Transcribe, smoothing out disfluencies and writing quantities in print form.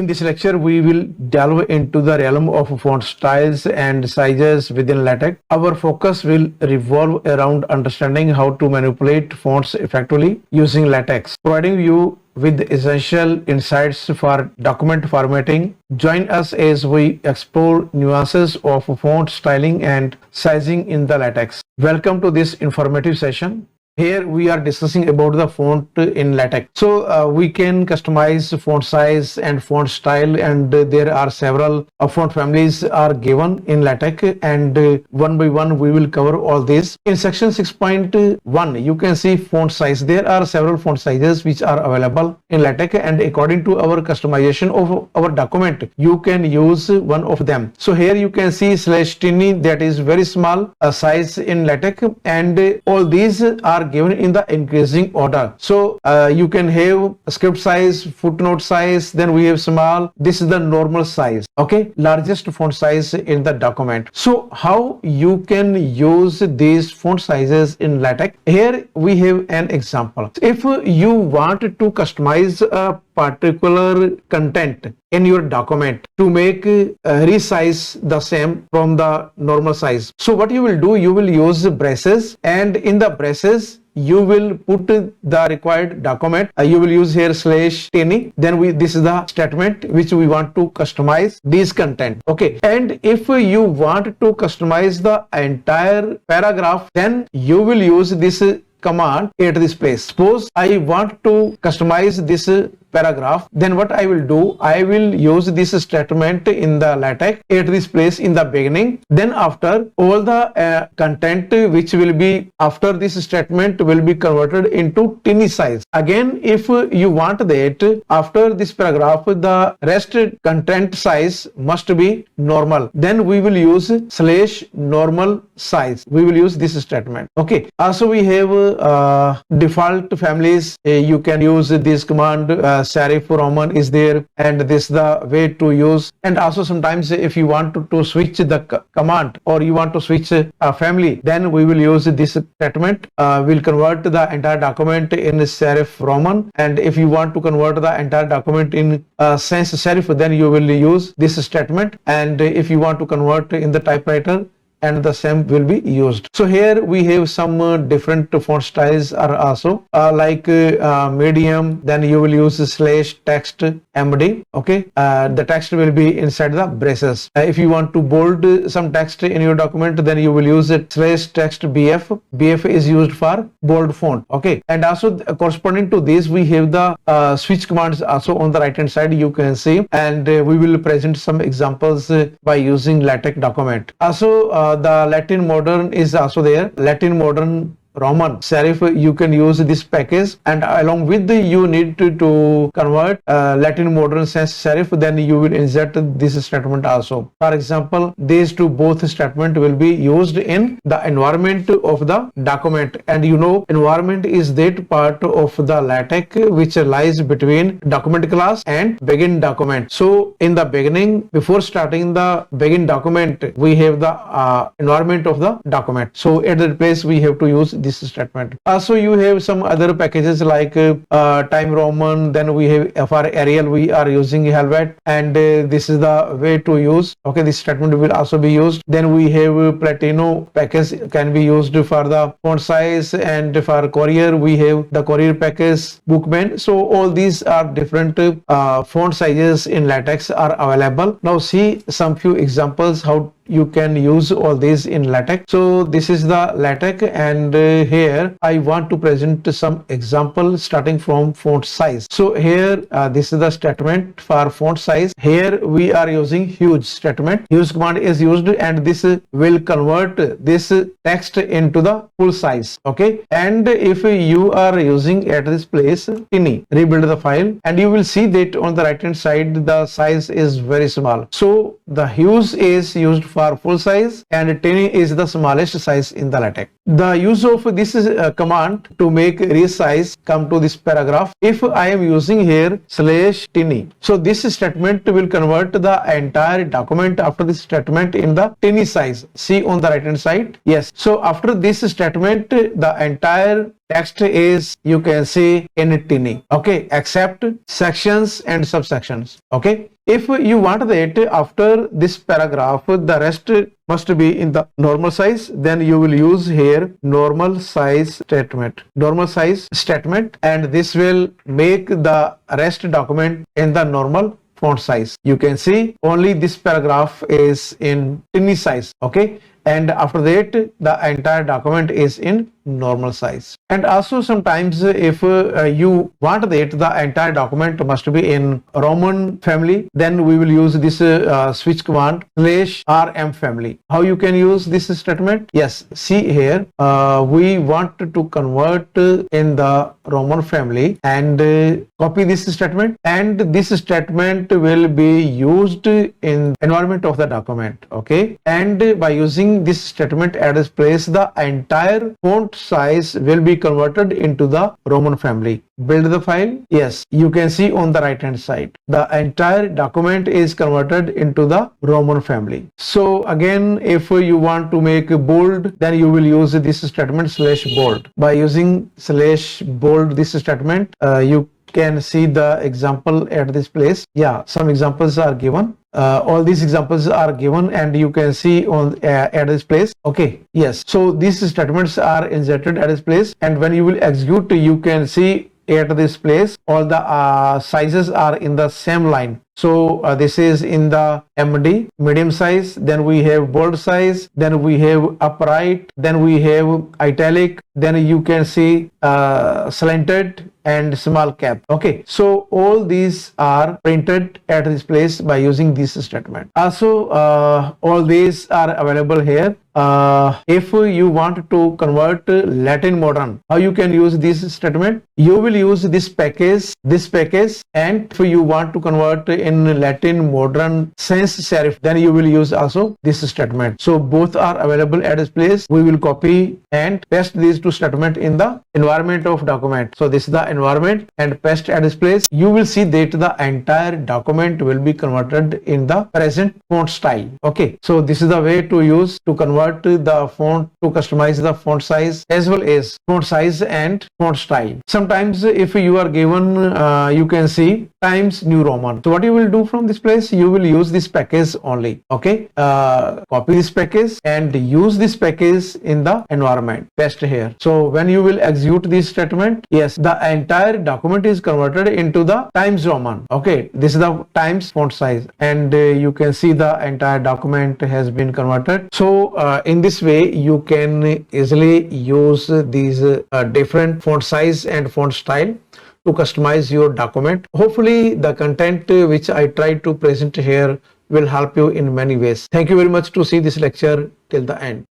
In this lecture, we will delve into the realm of font styles and sizes within LaTeX. Our focus will revolve around understanding how to manipulate fonts effectively using LaTeX, providing you with essential insights for document formatting. Join us as we explore nuances of font styling and sizing in the LaTeX. Welcome to this informative session. Here we are discussing about the font in LaTeX. So we can customize font size and font style, and there are several font families are given in LaTeX, and one by one we will cover all this. In section 6.1 you can see font size. There are several font sizes which are available in LaTeX, and according to our customization of our document you can use one of them. So here you can see /tiny, that is very small size in LaTeX, and all these are given in the increasing order. So you can have script size, footnote size, then we have small. This is the normal size, okay, largest font size in the document. So how you can use these font sizes in LaTeX? Here we have an example. If you want to customize a particular content in your document to make resize the same from the normal size, so what you will do, you will use braces, and in the braces you will put the required document. You will use here /tiny. Then this is the statement which we want to customize this content, okay. And if you want to customize the entire paragraph, then you will use this command at this place. Suppose I want to customize this paragraph, then what I will do, I will use this statement in the LaTeX at this place in the beginning. Then after, all the content which will be after this statement will be converted into tiny size. Again, if you want that after this paragraph the rest content size must be normal, then we will use /normal size. We will use this statement, okay. Also we have default families. You can use this command. Serif Roman is there, and this is the way to use. And also sometimes if you want to switch the command, or you want to switch a family, then we will use this statement. We'll convert the entire document in serif Roman, and if you want to convert the entire document in sans serif, then you will use this statement. And if you want to convert in the typewriter, and the same will be used. So here we have some different font styles are also like medium, then you will use /text MD, okay. The text will be inside the braces. If you want to bold some text in your document, then you will use it /text BF. BF is used for bold font, okay. And also corresponding to this we have the switch commands also on the right hand side, you can see, and we will present some examples by using LaTeX document. Also the Latin modern is also there. Latin modern Roman serif, you can use this package, and along with you need to convert Latin modern sans serif, then you will insert this statement also. For example, these two both statement will be used in the environment of the document, and you know environment is that part of the LaTeX which lies between document class and begin document. So in the beginning, before starting the begin document, we have the environment of the document. So at that place we have to use this statement. Also you have some other packages like Time Roman, then we have for Arial we are using Helvet, and this is the way to use, okay. This statement will also be used. Then we have Platino package can be used for the font size, and for Courier we have the Courier package, Bookman. So all these are different font sizes in LaTeX are available. Now see some few examples how you can use all these in LaTeX. So this is the LaTeX, and here I want to present some example starting from font size. So here this is the statement for font size. Here we are using huge statement. Huge command is used, and this will convert this text into the full size, okay. And if you are using at this place tiny, rebuild the file, and you will see that on the right hand side the size is very small. So the huge is used for full size, and tiny is the smallest size in the LaTeX. The use of this command to make resize come to this paragraph. If I am using here /tiny, so this statement will convert the entire document after this statement in the tiny size. See on the right hand side, yes. So after this statement the entire text is, you can see, in tiny, okay, except sections and subsections. Okay, if you want that after this paragraph the rest must be in the normal size, then you will use here normal size statement, and this will make the rest document in the normal font size. You can see only this paragraph is in tiny size, okay, and after that the entire document is in normal size. And also sometimes if you want that the entire document must be in Roman family, then we will use this switch command /rm family. How you can use this statement? Yes, see here, we want to convert in the Roman family, and copy this statement, and this statement will be used in environment of the document, okay, and by using this statement at this place the entire font size will be converted into the Roman family. Build the file. Yes, you can see on the right hand side the entire document is converted into the Roman family. So again, if you want to make bold, then you will use this statement /bold. By using /bold this statement, you can see the example at this place. Yeah, some examples are given. All these examples are given and you can see on at this place. Okay, yes, so these statements are inserted at this place, and when you will execute you can see at this place all the sizes are in the same line. So this is in the MD, medium size, then we have bold size, then we have upright, then we have italic, then you can see slanted and small cap. Okay, so all these are printed at this place by using this statement. Also all these are available here. If you want to convert Latin modern, how you can use this statement? You will use this package, and if you want to convert in Latin modern sans serif, then you will use also this statement. So both are available at this place. We will copy and paste these two statements in the environment of document. So this is the environment, and paste at this place. You will see that the entire document will be converted in the present font style. Okay, so this is the way to use to convert the font, to customize the font size as well as font size and font style. Sometimes if you are given you can see Times New Roman, so what you will do from this place, you will use this package only. Okay, copy this package and use this package in the environment, paste here. So when you will execute this statement, yes, the entire document is converted into the Times Roman. Okay, this is the Times font size, and you can see the entire document has been converted. So in this way you can easily use these different font size and font style to customize your document. Hopefully the content which I tried to present here will help you in many ways. Thank you very much to see this lecture till the end.